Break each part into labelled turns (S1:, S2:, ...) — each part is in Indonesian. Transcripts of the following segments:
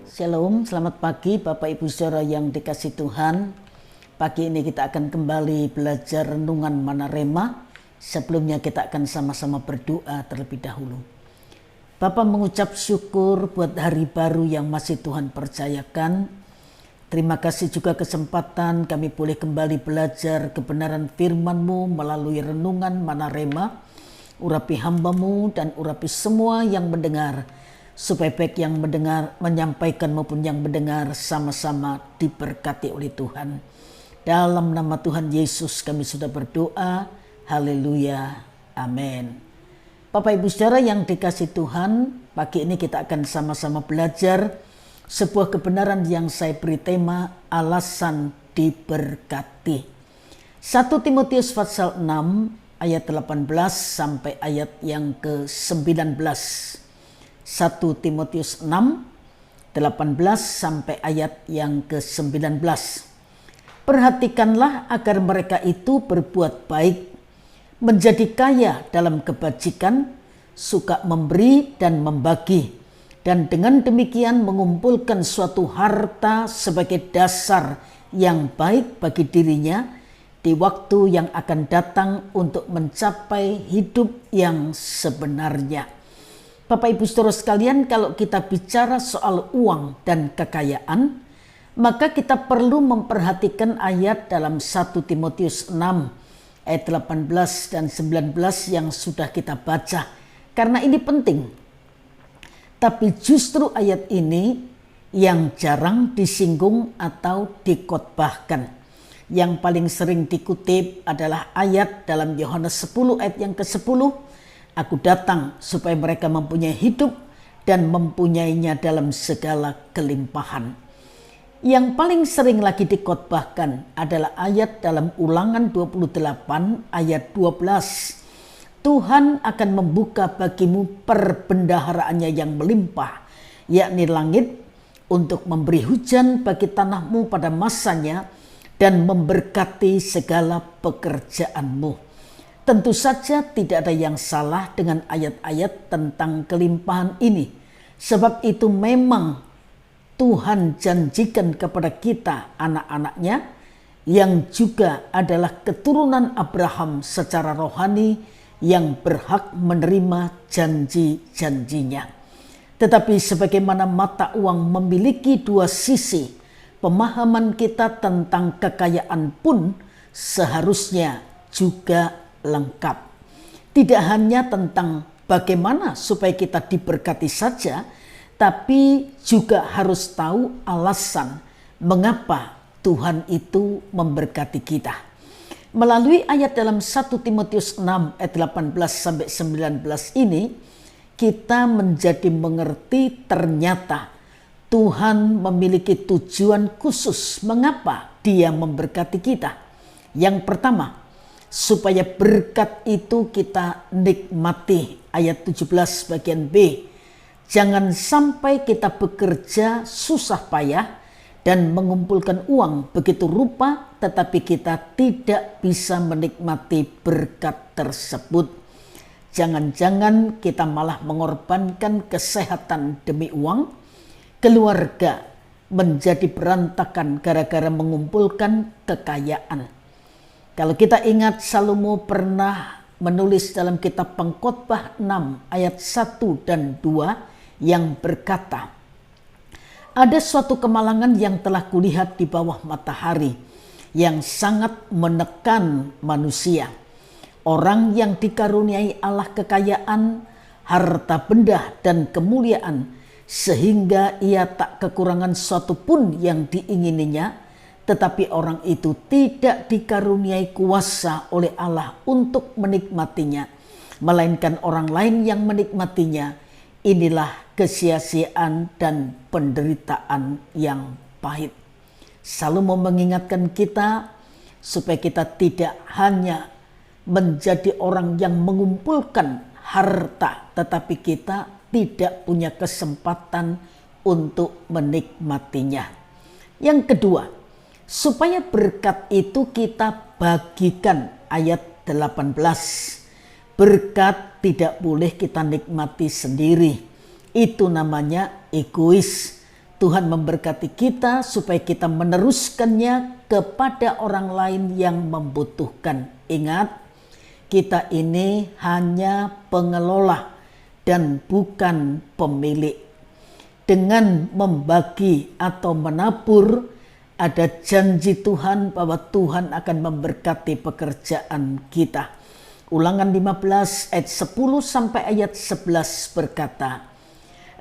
S1: Shalom, selamat pagi Bapak Ibu Saudara yang dikasih Tuhan. Pagi ini kita akan kembali belajar renungan Mana Rema. Sebelumnya kita akan sama-sama berdoa terlebih dahulu. Bapa mengucap syukur buat hari baru yang masih Tuhan percayakan. Terima kasih juga kesempatan kami boleh kembali belajar kebenaran firman-Mu melalui renungan Mana Rema. Urapi hamba-Mu dan urapi semua yang mendengar, supaya baik yang mendengar, menyampaikan maupun yang mendengar sama-sama diberkati oleh Tuhan. Dalam nama Tuhan Yesus kami sudah berdoa. Haleluya. Amin. Bapak Ibu Saudara yang dikasih Tuhan, pagi ini kita akan sama-sama belajar sebuah kebenaran yang saya beri tema alasan diberkati. 1 Timotius pasal 6 ayat 18 sampai ayat yang ke-19. 1 Timotius 6, 18 sampai ayat yang ke-19. Perhatikanlah agar mereka itu berbuat baik, menjadi kaya dalam kebajikan, suka memberi dan membagi, dan dengan demikian mengumpulkan suatu harta sebagai dasar yang baik bagi dirinya di waktu yang akan datang untuk mencapai hidup yang sebenarnya. Bapak Ibu Saudara sekalian, kalau kita bicara soal uang dan kekayaan, maka kita perlu memperhatikan ayat dalam 1 Timotius 6 ayat 18 dan 19 yang sudah kita baca. Karena ini penting. Tapi justru ayat ini yang jarang disinggung atau dikotbahkan. Yang paling sering dikutip adalah ayat dalam Yohanes 10 ayat yang ke-10. Aku datang supaya mereka mempunyai hidup dan mempunyainya dalam segala kelimpahan. Yang paling sering lagi dikotbahkan adalah ayat dalam Ulangan 28 ayat 12. Tuhan akan membuka bagimu perbendaharaannya yang melimpah, yakni langit, untuk memberi hujan bagi tanahmu pada masanya dan memberkati segala pekerjaanmu. Tentu saja tidak ada yang salah dengan ayat-ayat tentang kelimpahan ini. Sebab itu memang Tuhan janjikan kepada kita anak-anaknya yang juga adalah keturunan Abraham secara rohani yang berhak menerima janji-janjinya. Tetapi sebagaimana mata uang memiliki dua sisi, pemahaman kita tentang kekayaan pun seharusnya juga lengkap. Tidak hanya tentang bagaimana supaya kita diberkati saja, tapi juga harus tahu alasan mengapa Tuhan itu memberkati kita. Melalui ayat dalam 1 Timotius 6 ayat 18 sampai 19 ini, kita menjadi mengerti ternyata Tuhan memiliki tujuan khusus mengapa Dia memberkati kita. Yang pertama, supaya berkat itu kita nikmati. Ayat 17 bagian B. Jangan sampai kita bekerja susah payah dan mengumpulkan uang begitu rupa, tetapi kita tidak bisa menikmati berkat tersebut. Jangan-jangan kita malah mengorbankan kesehatan demi uang, keluarga menjadi berantakan gara-gara mengumpulkan kekayaan. Kalau kita ingat, Salomo pernah menulis dalam kitab Pengkhotbah 6 ayat 1 dan 2 yang berkata, ada suatu kemalangan yang telah kulihat di bawah matahari yang sangat menekan manusia. Orang yang dikaruniai Allah kekayaan, harta benda dan kemuliaan, sehingga ia tak kekurangan suatu pun yang diingininya, tetapi orang itu tidak dikaruniai kuasa oleh Allah untuk menikmatinya, melainkan orang lain yang menikmatinya. Inilah kesia-siaan dan penderitaan yang pahit. Salomo mengingatkan kita supaya kita tidak hanya menjadi orang yang mengumpulkan harta, tetapi kita tidak punya kesempatan untuk menikmatinya. Yang kedua, supaya berkat itu kita bagikan. Ayat 18. Berkat tidak boleh kita nikmati sendiri. Itu namanya egois. Tuhan memberkati kita supaya kita meneruskannya kepada orang lain yang membutuhkan. Ingat, kita ini hanya pengelola dan bukan pemilik. Dengan membagi atau menabur, ada janji Tuhan bahwa Tuhan akan memberkati pekerjaan kita. Ulangan 15 ayat 10 sampai ayat 11 berkata,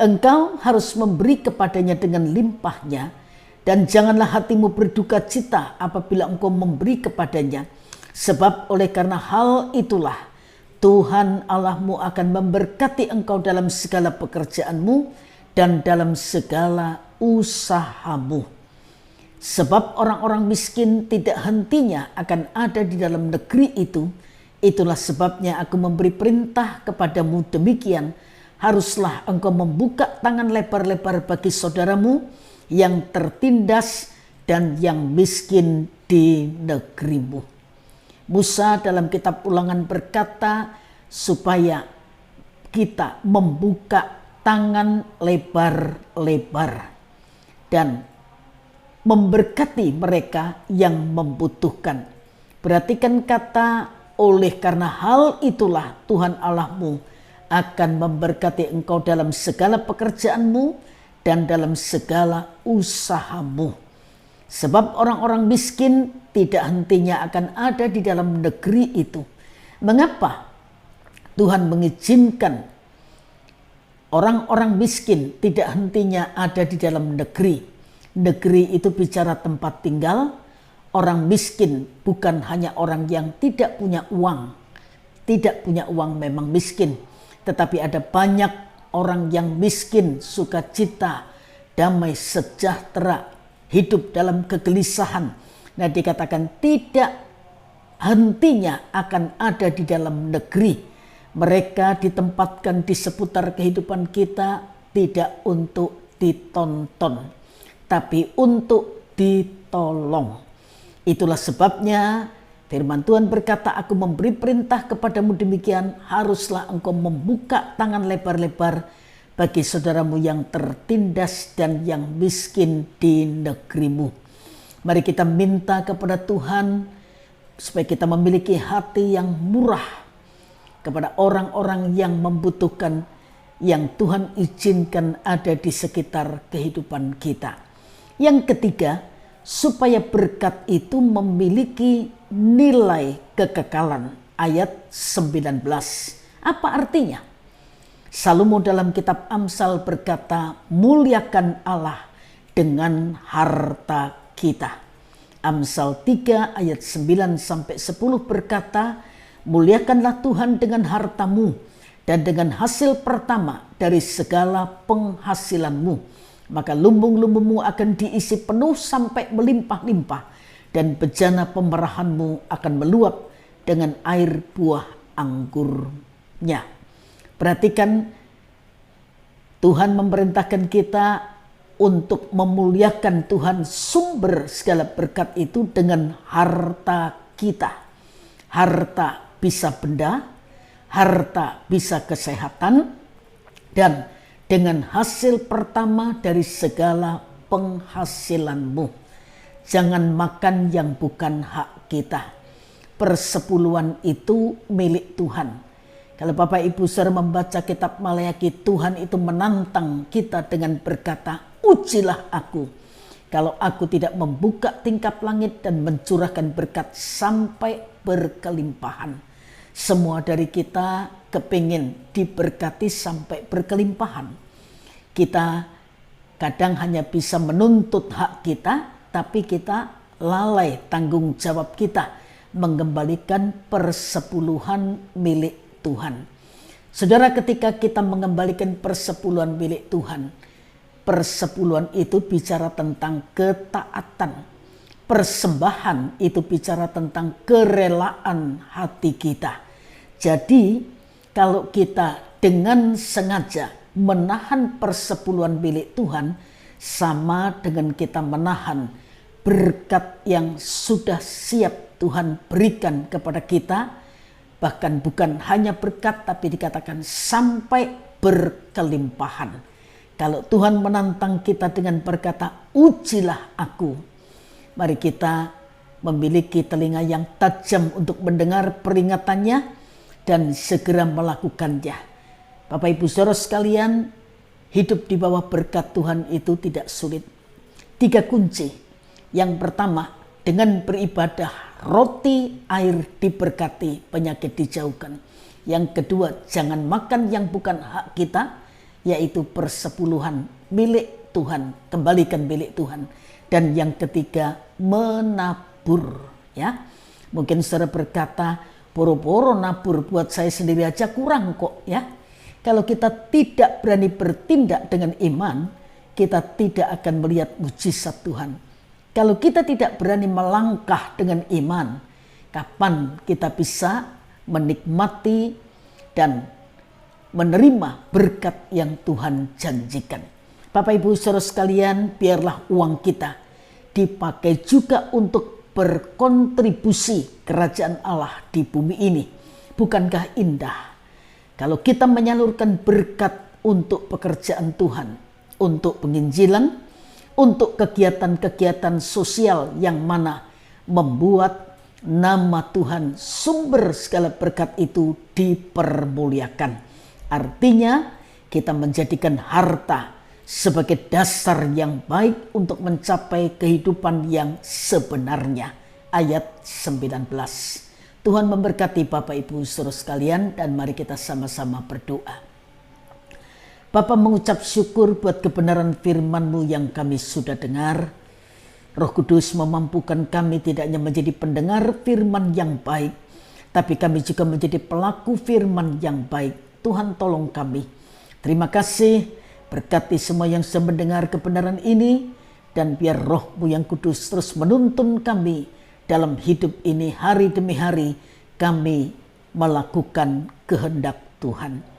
S1: "Engkau harus memberi kepadanya dengan limpahnya, dan janganlah hatimu berduka cita apabila engkau memberi kepadanya. Sebab oleh karena hal itulah Tuhan Allahmu akan memberkati engkau dalam segala pekerjaanmu dan dalam segala usahamu. Sebab orang-orang miskin tidak hentinya akan ada di dalam negeri itu. Itulah sebabnya aku memberi perintah kepadamu demikian. Haruslah engkau membuka tangan lebar-lebar bagi saudaramu yang tertindas dan yang miskin di negerimu." Musa dalam kitab Ulangan berkata supaya kita membuka tangan lebar-lebar dan memberkati mereka yang membutuhkan. Perhatikan kata "oleh karena hal itulah Tuhan Allahmu akan memberkati engkau dalam segala pekerjaanmu dan dalam segala usahamu." Sebab orang-orang miskin tidak hentinya akan ada di dalam negeri itu. Mengapa Tuhan mengizinkan orang-orang miskin tidak hentinya ada di dalam negeri? Negeri itu bicara tempat tinggal. Orang miskin bukan hanya orang yang tidak punya uang. Tidak punya uang memang miskin. Tetapi ada banyak orang yang miskin, sukacita, damai, sejahtera, hidup dalam kegelisahan. Nah, dikatakan tidak hentinya akan ada di dalam negeri. Mereka ditempatkan di seputar kehidupan kita tidak untuk ditonton, tapi untuk ditolong. Itulah sebabnya firman Tuhan berkata, "Aku memberi perintah kepadamu demikian, haruslah engkau membuka tangan lebar-lebar bagi saudaramu yang tertindas dan yang miskin di negerimu." Mari kita minta kepada Tuhan supaya kita memiliki hati yang murah kepada orang-orang yang membutuhkan, yang Tuhan izinkan ada di sekitar kehidupan kita. Yang ketiga, supaya berkat itu memiliki nilai kekekalan. Ayat 19. Apa artinya? Salomo dalam kitab Amsal berkata, "Muliakan Allah dengan harta kita." Amsal 3 ayat 9 sampai 10 berkata, "Muliakanlah Tuhan dengan hartamu dan dengan hasil pertama dari segala penghasilanmu. Maka lumbung-lumbungmu akan diisi penuh sampai melimpah-limpah, dan bejana pemerahanmu akan meluap dengan air buah anggurnya." Perhatikan, Tuhan memerintahkan kita untuk memuliakan Tuhan sumber segala berkat itu dengan harta kita. Harta bisa benda, harta bisa kesehatan, dan dengan hasil pertama dari segala penghasilanmu. Jangan makan yang bukan hak kita. Persepuluhan itu milik Tuhan. Kalau Bapak Ibu saudara membaca kitab Maleakhi, Tuhan itu menantang kita dengan berkata, "Ujilah aku, kalau aku tidak membuka tingkap langit dan mencurahkan berkat sampai berkelimpahan." Semua dari kita kepingin diberkati sampai berkelimpahan. Kita kadang hanya bisa menuntut hak kita, tapi kita lalai tanggung jawab kita mengembalikan persepuluhan milik Tuhan. Saudara, ketika kita mengembalikan persepuluhan milik Tuhan, persepuluhan itu bicara tentang ketaatan. Persembahan itu bicara tentang kerelaan hati kita. Jadi kalau kita dengan sengaja menahan persepuluhan milik Tuhan, sama dengan kita menahan berkat yang sudah siap Tuhan berikan kepada kita. Bahkan bukan hanya berkat, tapi dikatakan sampai berkelimpahan. Kalau Tuhan menantang kita dengan berkata, ujilah aku. Mari kita memiliki telinga yang tajam untuk mendengar peringatannya dan segera melakukannya. Bapak Ibu saudara sekalian, hidup di bawah berkat Tuhan itu tidak sulit. 3 kunci. Yang pertama, dengan beribadah, roti, air diberkati, penyakit dijauhkan. Yang kedua, jangan makan yang bukan hak kita, yaitu persepuluhan milik Tuhan, kembalikan milik Tuhan. Dan yang ketiga, menabur. Ya, mungkin saudara berkata, boro-boro nabur buat saya sendiri aja kurang kok ya. Kalau kita tidak berani bertindak dengan iman, kita tidak akan melihat mujizat Tuhan. Kalau kita tidak berani melangkah dengan iman, kapan kita bisa menikmati dan menerima berkat yang Tuhan janjikan? Bapak Ibu saudara sekalian, biarlah uang kita dipakai juga untuk berkontribusi kerajaan Allah di bumi ini. Bukankah indah kalau kita menyalurkan berkat untuk pekerjaan Tuhan, untuk penginjilan, untuk kegiatan-kegiatan sosial yang mana membuat nama Tuhan, sumber segala berkat itu dipermuliakan. Artinya kita menjadikan harta sebagai dasar yang baik untuk mencapai kehidupan yang sebenarnya. Ayat 19. Tuhan memberkati Bapak Ibu saudara sekalian, dan mari kita sama-sama berdoa. Bapa, mengucap syukur buat kebenaran firman-Mu yang kami sudah dengar. Roh Kudus memampukan kami tidak hanya menjadi pendengar firman yang baik, tapi kami juga menjadi pelaku firman yang baik. Tuhan tolong kami. Terima kasih, berkati semua yang sedang mendengar kebenaran ini, dan biar Roh-Mu yang kudus terus menuntun kami dalam hidup ini. Hari demi hari kami melakukan kehendak Tuhan.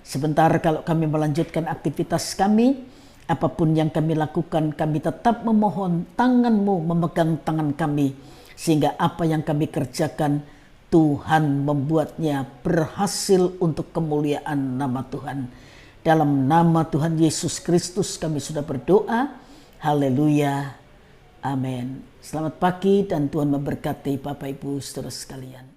S1: Sebentar kalau kami melanjutkan aktivitas kami, apapun yang kami lakukan, kami tetap memohon tangan-Mu memegang tangan kami, sehingga apa yang kami kerjakan Tuhan membuatnya berhasil untuk kemuliaan nama Tuhan. Dalam nama Tuhan Yesus Kristus kami sudah berdoa. Haleluya. Amin. Selamat pagi dan Tuhan memberkati Bapak Ibu saudara sekalian.